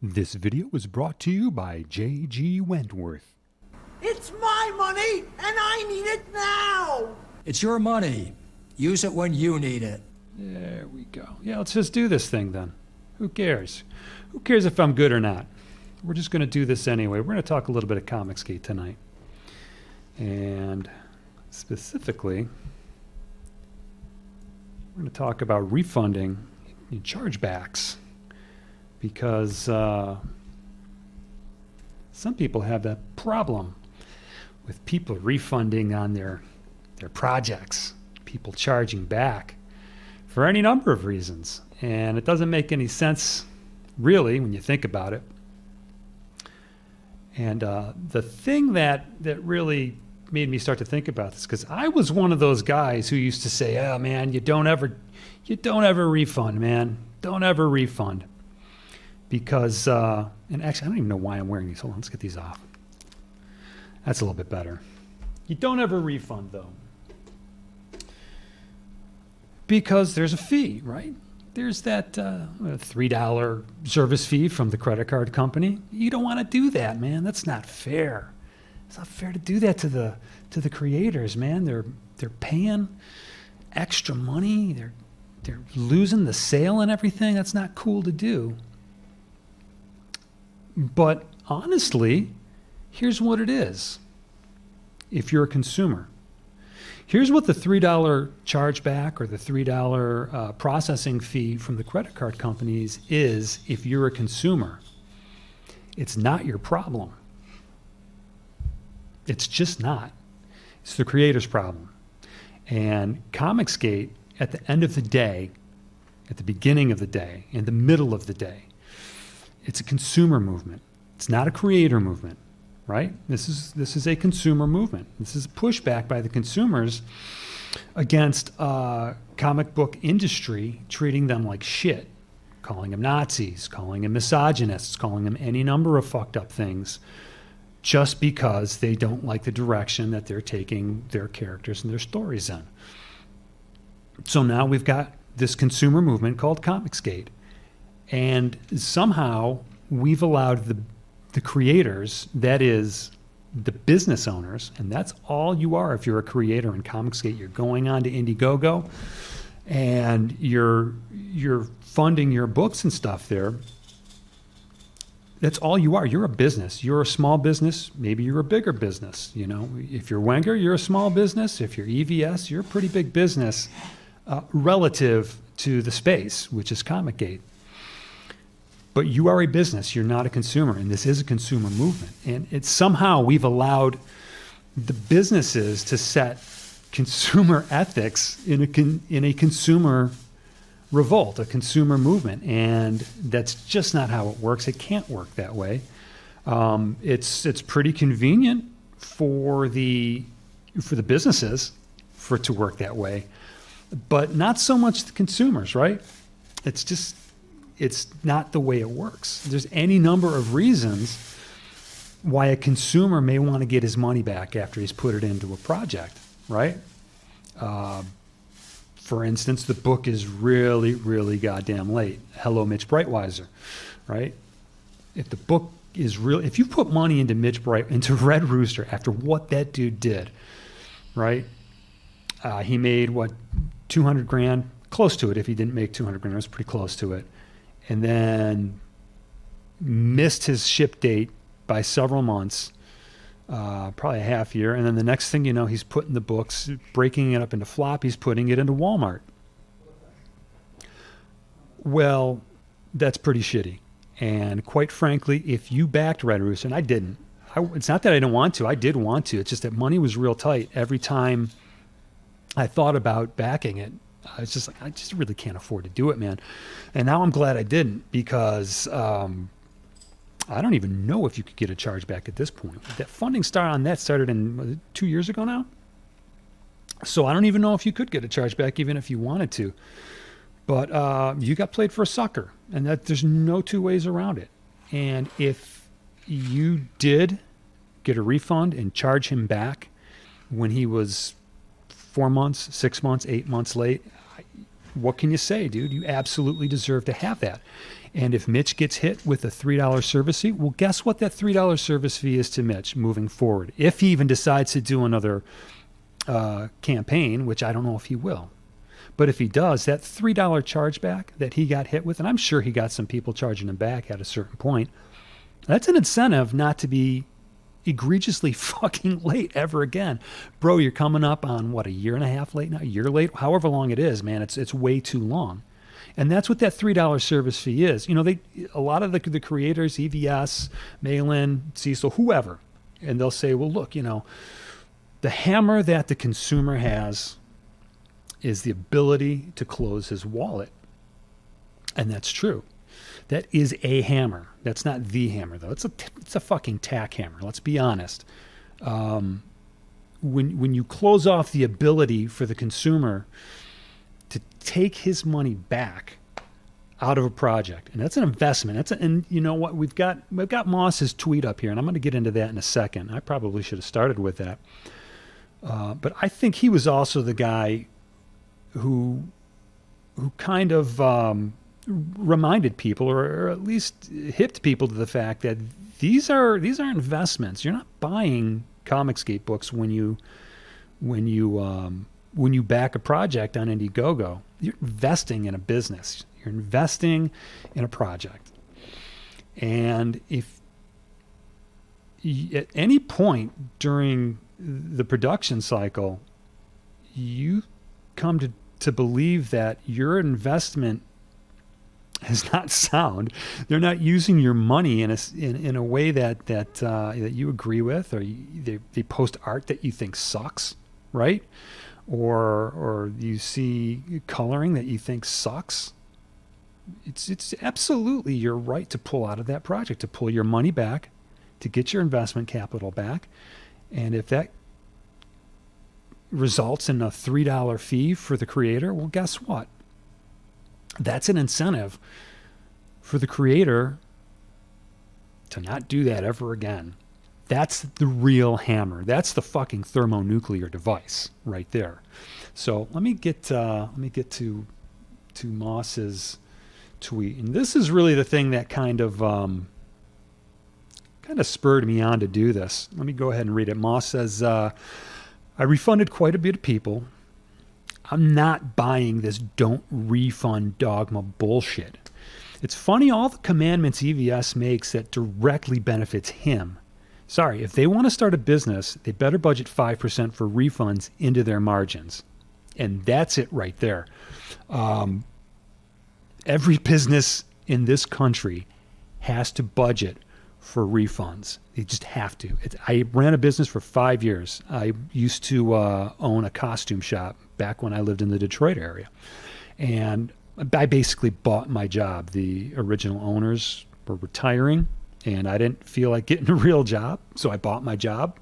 This video was brought to you by J.G. Wentworth. It's my money, and I need it now! It's your money. Use it when you need it. There we go. Yeah, let's just do this thing then. Who cares? Who cares if I'm good or not? We're just going to do this anyway. We're going to talk a little bit of Comicsgate tonight. And specifically, we're going to talk about refunding and chargebacks. Because some people have that problem with people refunding on their projects, people charging back for any number of reasons. And it doesn't make any sense, really, when you think about it. And the thing that really made me start to think about this, because I was one of those guys who used to say, "Oh man, you don't ever refund, man. Don't ever refund." Because, and actually, I don't even know why I'm wearing these. Hold on, let's get these off. That's a little bit better. You don't ever refund, though. Because there's a fee, right? There's that $3 service fee from the credit card company. You don't want to do that, man. That's not fair. It's not fair to do that to the creators, man. They're paying extra money. They're losing the sale and everything. That's not cool to do. But honestly, here's what it is. If you're a consumer, here's what the $3 chargeback or the $3 processing fee from the credit card companies is if you're a consumer. It's not your problem. It's just not. It's the creator's problem. And Comicsgate, at the end of the day, at the beginning of the day, in the middle of the day, it's a consumer movement. It's not a creator movement, right? This is a consumer movement. This is a pushback by the consumers against comic book industry treating them like shit, calling them Nazis, calling them misogynists, calling them any number of fucked up things just because they don't like the direction that they're taking their characters and their stories in. So now we've got this consumer movement called Comicsgate. And somehow we've allowed the creators, that is the business owners, and that's all you are if you're a creator in Comicsgate. You're going on to Indiegogo and you're funding your books and stuff there. That's all you are. You're a business. You're a small business. Maybe you're a bigger business. You know, if you're Wenger, you're a small business. If you're EVS, you're a pretty big business relative to the space, which is Comicsgate. But you are a business, you're not a consumer, and this is a consumer movement. And it's somehow we've allowed the businesses to set consumer ethics in a consumer revolt, a consumer movement. And that's just not how it works. It can't work that way. It's pretty convenient for the businesses for it to work that way, but not so much the consumers, right? It's not the way it works. There's any number of reasons why a consumer may want to get his money back after he's put it into a project, right? For instance, the book is really, really goddamn late. Hello, Mitch Breitweiser, right? If the book is real, if you put money into Red Rooster after what that dude did, right? He made what, 200 grand? Close to it. If he didn't make 200 grand, it was pretty close to it. And then missed his ship date by several months, probably a half year. And then the next thing you know, he's putting the books, breaking it up into floppies, putting it into Walmart. Well, that's pretty shitty. And quite frankly, if you backed Red Rooster, and I didn't, it's not that I don't want to, I did want to. It's just that money was real tight. Every time I thought about backing it, it's just like, I just really can't afford to do it, man. And now I'm glad I didn't, because I don't even know if you could get a chargeback at this point. That funding on that started in 2 years ago now. So I don't even know if you could get a chargeback even if you wanted to. But you got played for a sucker, and that there's no two ways around it. And if you did get a refund and charge him back when he was 4 months, 6 months, 8 months late, what can you say, dude? You absolutely deserve to have that. And if Mitch gets hit with a $3 service fee, well, guess what that $3 service fee is to Mitch moving forward? If he even decides to do another campaign, which I don't know if he will. But if he does, that $3 chargeback that he got hit with, and I'm sure he got some people charging him back at a certain point, that's an incentive not to be egregiously fucking late ever again. Bro, you're coming up on, what, a year and a half late now? A year late? However long it is, man, it's way too long. And that's what that $3 service fee is. You know, a lot of the creators, EVS, Malin, Cecil, whoever, and they'll say, well, look, you know, the hammer that the consumer has is the ability to close his wallet. And that's true. That is a hammer. That's not the hammer, though. It's a fucking tack hammer. Let's be honest. When you close off the ability for the consumer to take his money back out of a project, and that's an investment. And you know what? We've got Moss's tweet up here, and I'm going to get into that in a second. I probably should have started with that, but I think he was also the guy who kind of reminded people, or at least hipped people to the fact that these are investments. You're not buying Comicsgate books when you back a project on Indiegogo. You're investing in a business. You're investing in a project. And if at any point during the production cycle you come to believe that your investment is not sound, they're not using your money in a way that you agree with, or they post art that you think sucks, right? Or you see coloring that you think sucks. It's absolutely your right to pull out of that project, to pull your money back, to get your investment capital back. And if that results in a $3 fee for the creator, well, guess what? That's an incentive for the creator to not do that ever again. That's the real hammer. That's the fucking thermonuclear device right there. So let me get to Moss's tweet, and this is really the thing that kind of spurred me on to do this. Let me go ahead and read it. Moss says, "I refunded quite a bit of people. I'm not buying this don't refund dogma bullshit. It's funny all the commandments EVS makes that directly benefits him. Sorry, if they want to start a business, they better budget 5% for refunds into their margins." And that's it right there. Every business in this country has to budget for refunds. They just have to. I ran a business for 5 years. I used to own a costume shop back when I lived in the Detroit area. And I basically bought my job. The original owners were retiring, and I didn't feel like getting a real job, so I bought my job.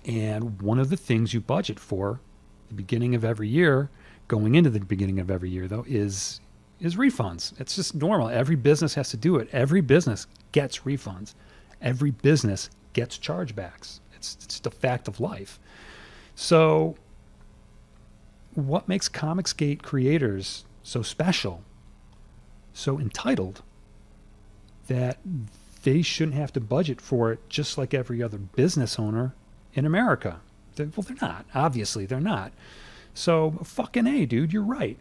And one of the things you budget for the beginning of every year, going into the beginning of every year, though, is refunds. It's just normal. Every business has to do it. Every business gets refunds. Every business gets chargebacks. It's the fact of life. So what makes Comicsgate creators so special, so entitled, that they shouldn't have to budget for it just like every other business owner in America? They're not. Obviously, they're not. So fucking A, dude, you're right.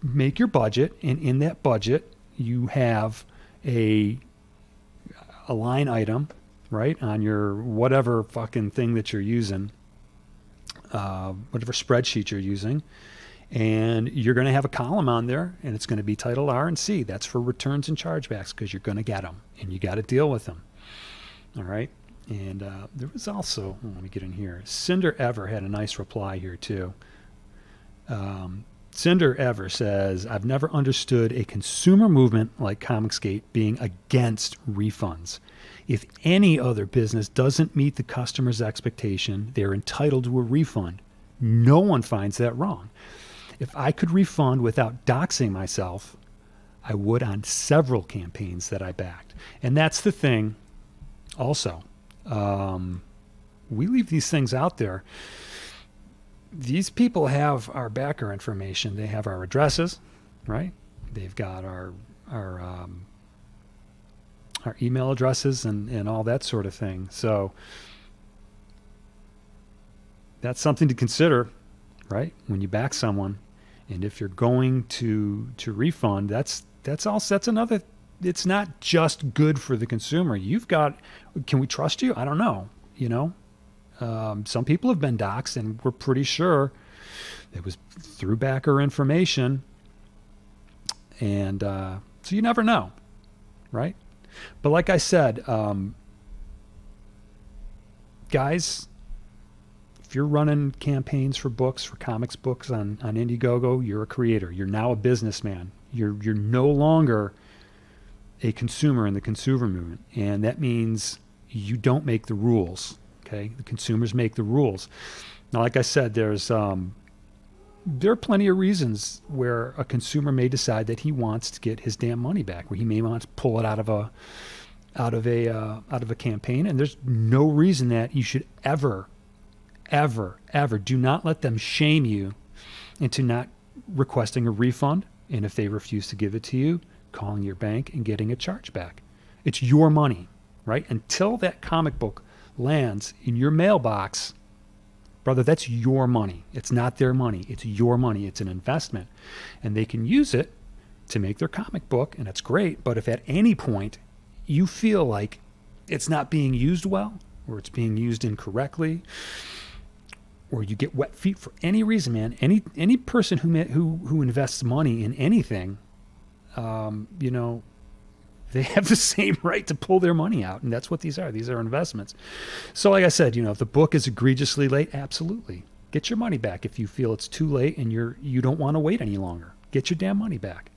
Make your budget, and in that budget, you have a line item, right, on your whatever fucking thing that you're using, whatever spreadsheet you're using, and you're going to have a column on there, and it's going to be titled R&C. That's for returns and chargebacks, because you're going to get them, and you got to deal with them. All right? And there was also, let me get in here, Cinder Ever had a nice reply here, too. Cinder Ever says, "I've never understood a consumer movement like Comicsgate being against refunds. If any other business doesn't meet the customer's expectation, they're entitled to a refund. No one finds that wrong. If I could refund without doxing myself, I would on several campaigns that I backed." And that's the thing also. We leave these things out there. These people have our backer information. They have our addresses, right? They've got our email addresses and all that sort of thing. So that's something to consider, right? When you back someone, and if you're going to refund, that's another. It's not just good for the consumer. You've got, can we trust you? I don't know. Some people have been doxxed, and we're pretty sure it was through backer information. And so you never know, right? But like I said, guys, if you're running campaigns for books, for comics books on Indiegogo, you're a creator. You're now a businessman. You're no longer a consumer in the consumer movement. And that means you don't make the rules, okay? The consumers make the rules. Now, like I said, there are plenty of reasons where a consumer may decide that he wants to get his damn money back, where he may want to pull it out of a campaign, and there's no reason that you should ever do not let them shame you into not requesting a refund, and if they refuse to give it to you, calling your bank and getting a charge back. It's your money, right? Until that comic book lands in your mailbox, brother, that's your money. It's not their money. It's your money. It's an investment. And they can use it to make their comic book, and it's great. But if at any point you feel like it's not being used well, or it's being used incorrectly, or you get wet feet for any reason, man, any person who invests money in anything, they have the same right to pull their money out, and that's what these are. These are investments. So like I said, if the book is egregiously late, absolutely. Get your money back if you feel it's too late and you don't want to wait any longer. Get your damn money back.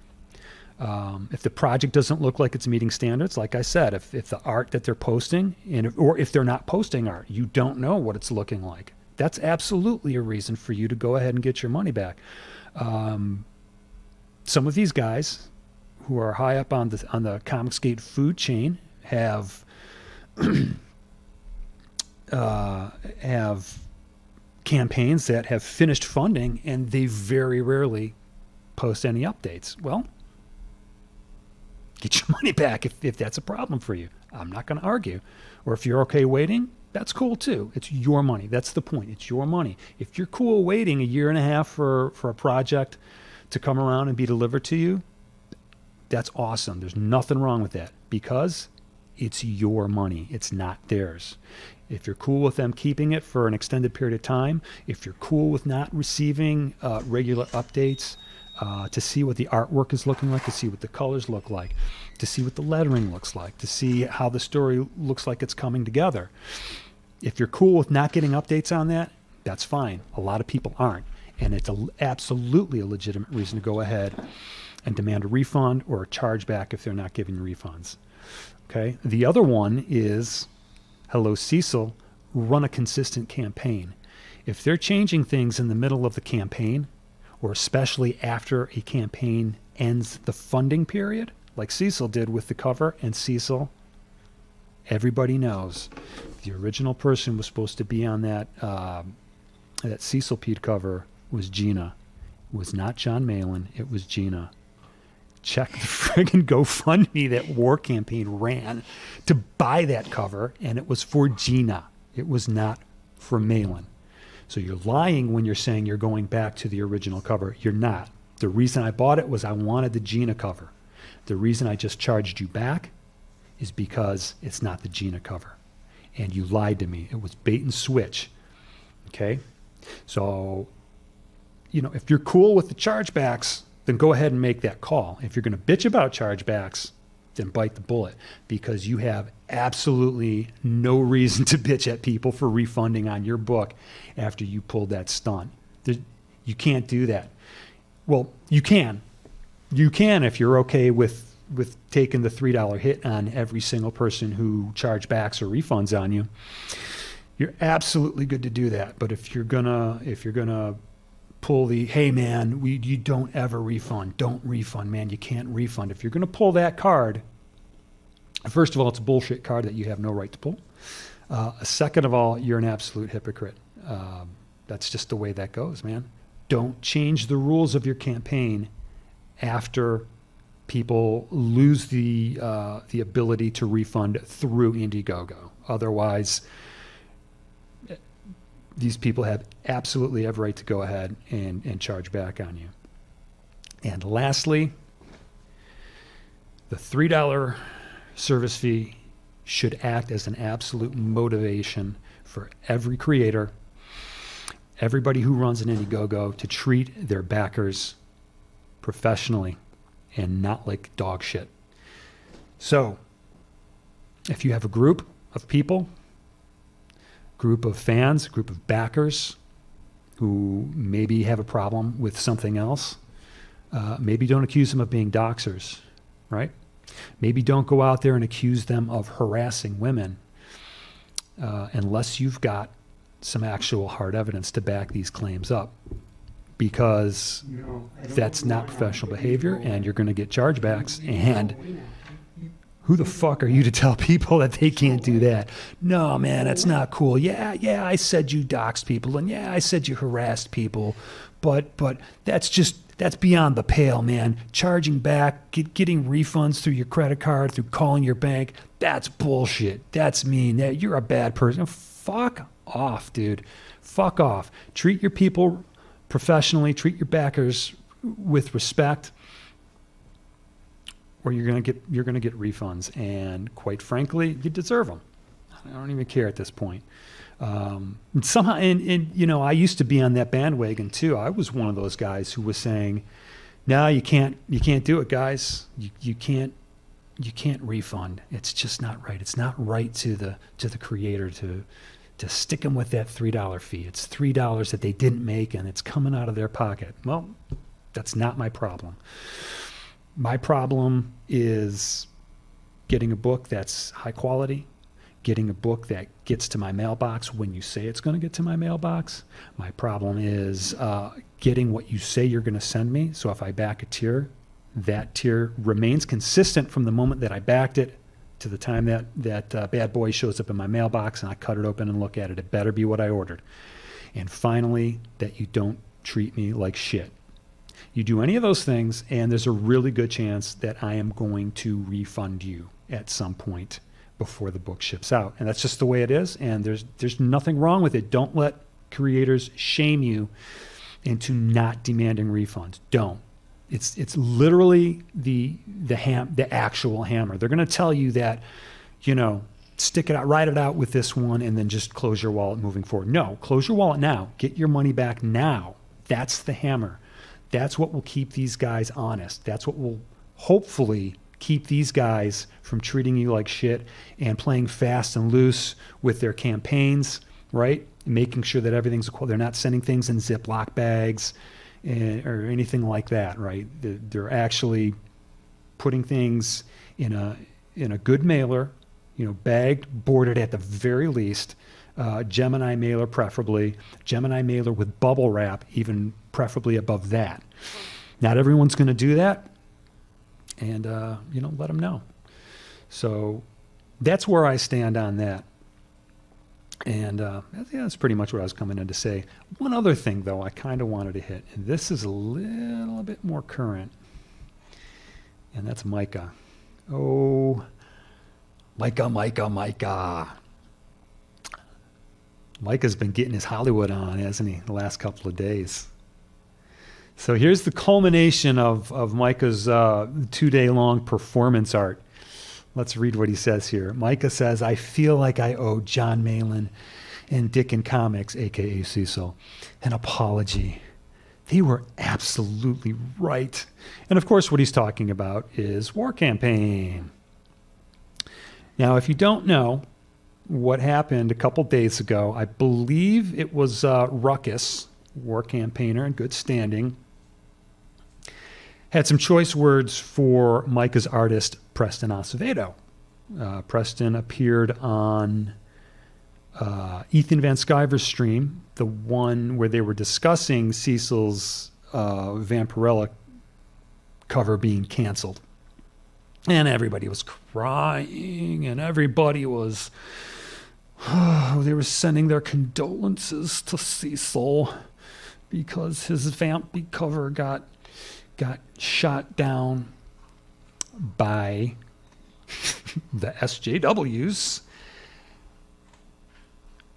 If the project doesn't look like it's meeting standards, like I said, if the art that they're posting, or if they're not posting art, you don't know what it's looking like, that's absolutely a reason for you to go ahead and get your money back. Some of these guys who are high up on the Comicsgate food chain have campaigns that have finished funding, and they very rarely post any updates. Well, get your money back if that's a problem for you. I'm not going to argue. Or if you're okay waiting, that's cool too. It's your money. That's the point. It's your money. If you're cool waiting a year and a half for a project to come around and be delivered to you, that's awesome. There's nothing wrong with that, because it's your money. It's not theirs. If you're cool with them keeping it for an extended period of time, if you're cool with not receiving regular updates to see what the artwork is looking like, to see what the colors look like, to see what the lettering looks like, to see how the story looks like it's coming together. If you're cool with not getting updates on that, that's fine. A lot of people aren't. And it's absolutely a legitimate reason to go ahead and demand a refund or a chargeback if they're not giving refunds. Okay. The other one is, hello, Cecil, run a consistent campaign. If they're changing things in the middle of the campaign, or especially after a campaign ends the funding period, like Cecil did with the cover, and Cecil, everybody knows the original person was supposed to be on that Cecil Pete cover was Gina. It was not John Malin. It was Gina. Check the friggin' GoFundMe that War Campaign ran to buy that cover, and it was for Gina. It was not for Malin. So you're lying when you're saying you're going back to the original cover. You're not. The reason I bought it was I wanted the Gina cover. The reason I just charged you back is because it's not the Gina cover. And you lied to me. It was bait and switch. Okay? So, if you're cool with the chargebacks, then go ahead and make that call. If you're going to bitch about chargebacks, then bite the bullet, because you have absolutely no reason to bitch at people for refunding on your book after you pulled that stunt. You can't do that. Well, you can. You can if you're okay with taking the $3 hit on every single person who chargebacks or refunds on you. You're absolutely good to do that. But if you're gonna pull the, hey man, you don't ever refund. Don't refund, man. You can't refund. If you're going to pull that card, first of all, it's a bullshit card that you have no right to pull. Second of all, you're an absolute hypocrite. That's just the way that goes, man. Don't change the rules of your campaign after people lose the ability to refund through Indiegogo. Otherwise, these people have absolutely every right to go ahead and charge back on you. And lastly, the $3 service fee should act as an absolute motivation for every creator, everybody who runs an Indiegogo, to treat their backers professionally and not like dog shit. So, if you have a group of people, group of fans, group of backers who maybe have a problem with something else, maybe don't accuse them of being doxers, right? Maybe don't go out there and accuse them of harassing women unless you've got some actual hard evidence to back these claims up, because that's not professional behavior and you're going to get chargebacks. And who the fuck are you to tell people that they can't do that? No, man, that's not cool. Yeah, I said you doxed people, and yeah, I said you harassed people, but that's beyond the pale, man. Charging back, getting refunds through your credit card, through calling your bank, that's bullshit. That's mean. You're a bad person. Fuck off, dude. Fuck off. Treat your people professionally. Treat your backers with respect, or you're gonna get refunds. And quite frankly, you deserve them. I don't even care at this point. Somehow, and you know, I used to be on that bandwagon too. I was one of those guys who was saying, "No, you can't do it, guys. You can't refund. It's just not right. It's not right to the creator to stick them with that $3 fee. It's $3 that they didn't make, and it's coming out of their pocket." Well, that's not my problem. My problem is getting a book that's high quality, getting a book that gets to my mailbox when you say it's going to get to my mailbox. My problem is getting what you say you're going to send me. So if I back a tier, that tier remains consistent from the moment that I backed it to the time that bad boy shows up in my mailbox and I cut it open and look at it. It better be what I ordered. And finally, that you don't treat me like shit. You do any of those things, and there's a really good chance that I am going to refund you at some point before the book ships out. And that's just the way it is, and there's nothing wrong with it. Don't let creators shame you into not demanding refunds. Don't. It's literally the actual hammer. They're going to tell you that, you know, stick it out, ride it out with this one, and then just close your wallet moving forward. No, close your wallet now. Get your money back now. That's the hammer. That's what will keep these guys honest. That's what will hopefully keep these guys from treating you like shit and playing fast and loose with their campaigns, right? Making sure that everything's equal. They're not sending things in Ziploc bags or anything like that, right? They're actually putting things in a good mailer, you know, bagged, boarded at the very least, Gemini mailer preferably, Gemini mailer with bubble wrap, even preferably above that. Not everyone's going to do that, and you know, let them know. So that's where I stand on that. And yeah, that's pretty much what I was coming in to say. One other thing, though, I kind of wanted to hit, and this is a little bit more current, and that's Micah. Oh, Micah. Micah's been getting his Hollywood on, hasn't he, the last couple of days. So here's the culmination of Micah's 2-day-long performance art. Let's read what he says here. Micah says, "I feel like I owe John Malin and Dick'n Comics, a.k.a. Cecil, an apology. They were absolutely right." And of course, what he's talking about is War Campaign. Now, if you don't know what happened a couple days ago, I believe it was Ruckus, War Campaigner in good standing, had some choice words for Micah's artist, Preston Acevedo. Preston appeared on Ethan Van Sciver's stream, the one where they were discussing Cecil's Vampirella cover being canceled. And everybody was crying, and everybody was, they were sending their condolences to Cecil because his Vampy cover got shot down by the SJWs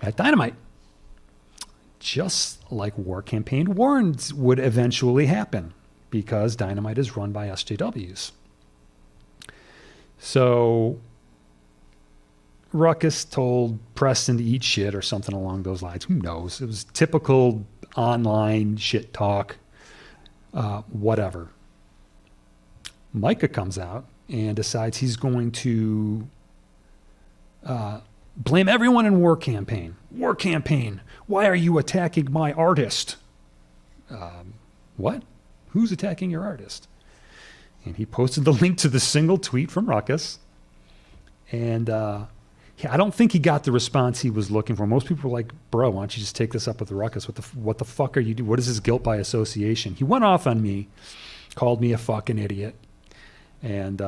at Dynamite. Just like War Campaign warned would eventually happen, because Dynamite is run by SJWs. So Ruckus told Preston to eat shit or something along those lines. Who knows? It was typical online shit talk, whatever. Micah comes out and decides he's going to blame everyone in War Campaign. War Campaign, why are you attacking my artist? What? Who's attacking your artist? And he posted the link to the single tweet from Ruckus. And I don't think he got the response he was looking for. Most people were like, bro, why don't you just take this up with the Ruckus? What the fuck are you doing? What is this guilt by association? He went off on me, called me a fucking idiot. And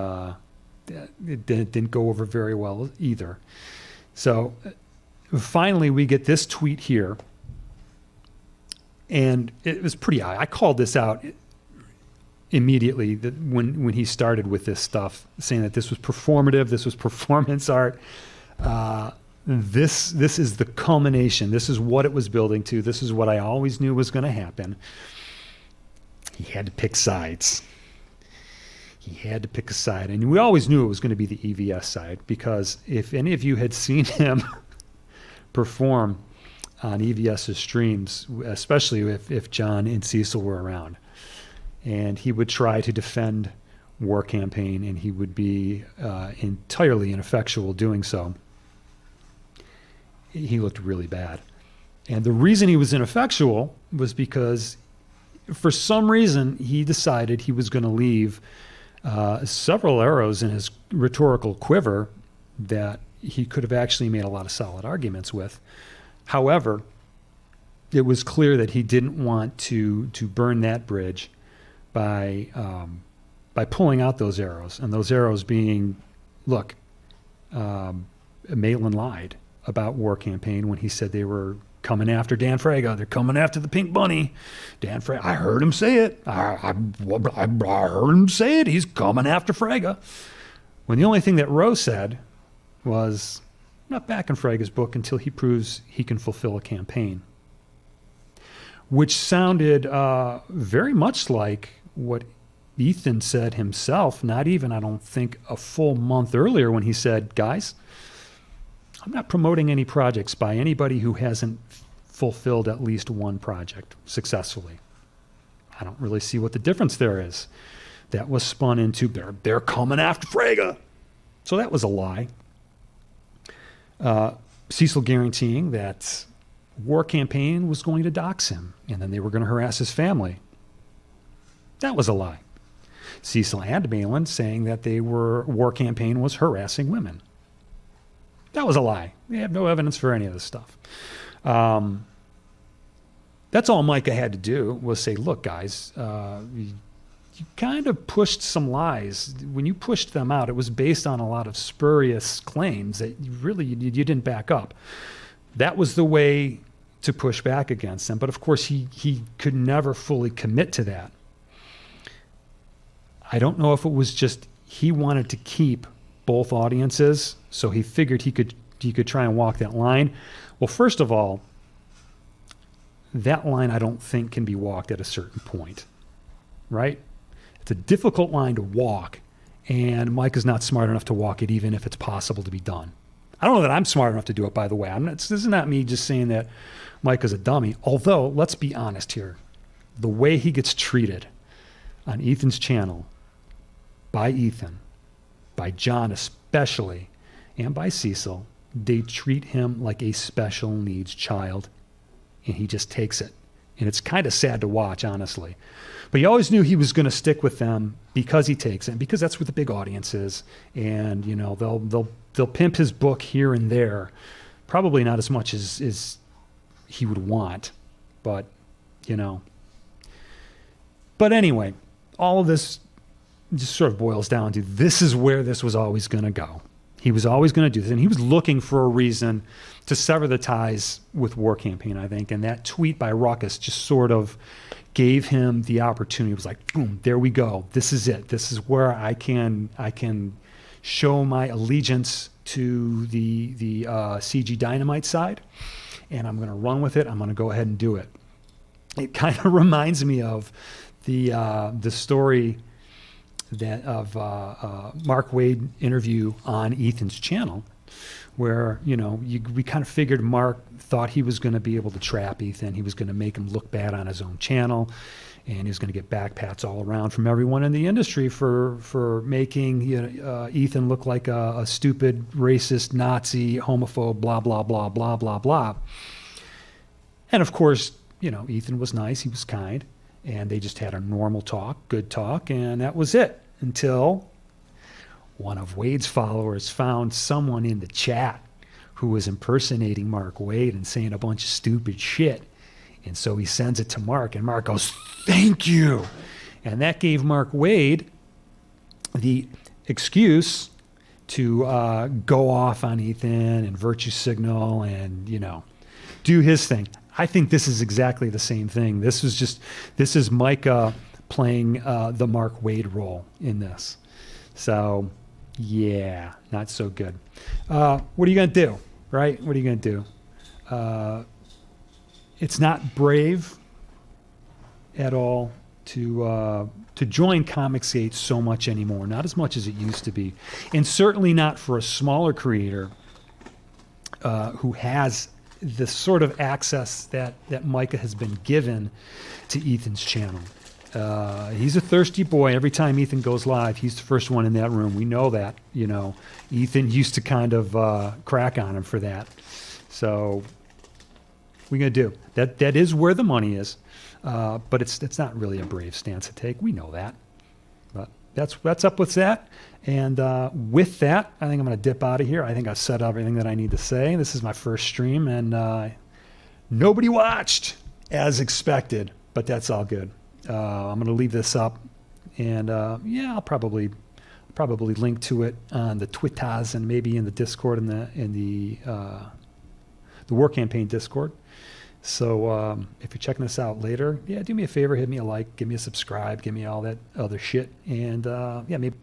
it didn't go over very well either. So finally we get this tweet here. And it was pretty, I called this out immediately that when he started with this stuff, saying that this was performative, this was performance art. This is the culmination. This is what it was building to. This is what I always knew was going to happen. He had to pick sides. He had to pick a side. And we always knew it was going to be the EVS side, because if any of you had seen him perform on EVS's streams, especially if John and Cecil were around, and he would try to defend War Campaign, and he would be entirely ineffectual doing so, he looked really bad. And the reason he was ineffectual was because for some reason he decided he was going to leave several arrows in his rhetorical quiver that he could have actually made a lot of solid arguments with. However, it was clear that he didn't want to burn that bridge by pulling out those arrows, and those arrows being, look, Maitland lied about War Campaign when he said they were coming after Dan Fraga. They're coming after the Pink Bunny. Dan Fraga, I heard him say it. I heard him say it. He's coming after Fraga. When the only thing that Rowe said was, I'm not backing Fraga's book until he proves he can fulfill a campaign. Which sounded very much like what Ethan said himself, not even, I don't think, a full month earlier, when he said, guys, I'm not promoting any projects by anybody who hasn't fulfilled at least one project successfully. I don't really see what the difference there is. That was spun into, they're coming after Fraga. So that was a lie. Cecil guaranteeing that War Campaign was going to dox him, and then they were going to harass his family. That was a lie. Cecil and Maitland saying that War Campaign was harassing women. That was a lie. They have no evidence for any of this stuff. That's all Micah had to do, was say, look, guys, you kind of pushed some lies. When you pushed them out, it was based on a lot of spurious claims that you didn't back up. That was the way to push back against them. But of course, he could never fully commit to that. I don't know if it was just he wanted to keep both audiences, so he figured he could try and walk that line. Well, first of all, that line I don't think can be walked at a certain point, right? It's a difficult line to walk, and Mike is not smart enough to walk it, even if it's possible to be done. I don't know that I'm smart enough to do it, by the way. This is not me just saying that Mike is a dummy. Although, let's be honest here. The way he gets treated on Ethan's channel, by Ethan, by John especially, and by Cecil, they treat him like a special needs child, and he just takes it. And it's kind of sad to watch, honestly. But you always knew he was going to stick with them because he takes it, because that's where the big audience is. And, you know, they'll pimp his book here and there. Probably not as much as he would want, but, you know. But anyway, all of this just sort of boils down to, this is where this was always going to go. He was always going to do this, and he was looking for a reason to sever the ties with War Campaign, I think. And that tweet by Ruckus just sort of gave him the opportunity. It was like, boom, there we go. This is it. This is where I can show my allegiance to the CG Dynamite side, and I'm going to run with it. I'm going to go ahead and do it. It kind of reminds me of the story that of Mark Wade interview on Ethan's channel, where we kind of figured Mark thought he was going to be able to trap Ethan. He was going to make him look bad on his own channel, and he was going to get backpats all around from everyone in the industry for making Ethan look like a stupid, racist, Nazi, homophobe, blah blah blah blah blah blah. And of course, Ethan was nice. He was kind. And they just had a normal talk, good talk, and that was it. Until one of Wade's followers found someone in the chat who was impersonating Mark Wade and saying a bunch of stupid shit. And so he sends it to Mark, and Mark goes, "Thank you." And that gave Mark Wade the excuse to go off on Ethan and virtue signal and, do his thing. I think this is exactly the same thing. This is Micah playing the Mark Wade role in this. So, yeah, not so good. What are you going to do, right? What are you going to do? It's not brave at all to join Comicsgate so much anymore. Not as much as it used to be. And certainly not for a smaller creator who has the sort of access that Micah has been given to Ethan's channel. He's a thirsty boy. Every time Ethan goes live, he's the first one in that room. We know that, Ethan used to kind of crack on him for that. So what are we going to do? That is where the money is, but it's not really a brave stance to take. We know that. But that's up with that. And with that, I think I'm going to dip out of here. I think I've said everything that I need to say. This is my first stream, and nobody watched, as expected, but that's all good. I'm going to leave this up, and I'll probably link to it on the Twitters and maybe in the Discord in the War Campaign Discord. So if you're checking this out later, do me a favor, hit me a like, give me a subscribe, give me all that other shit, and maybe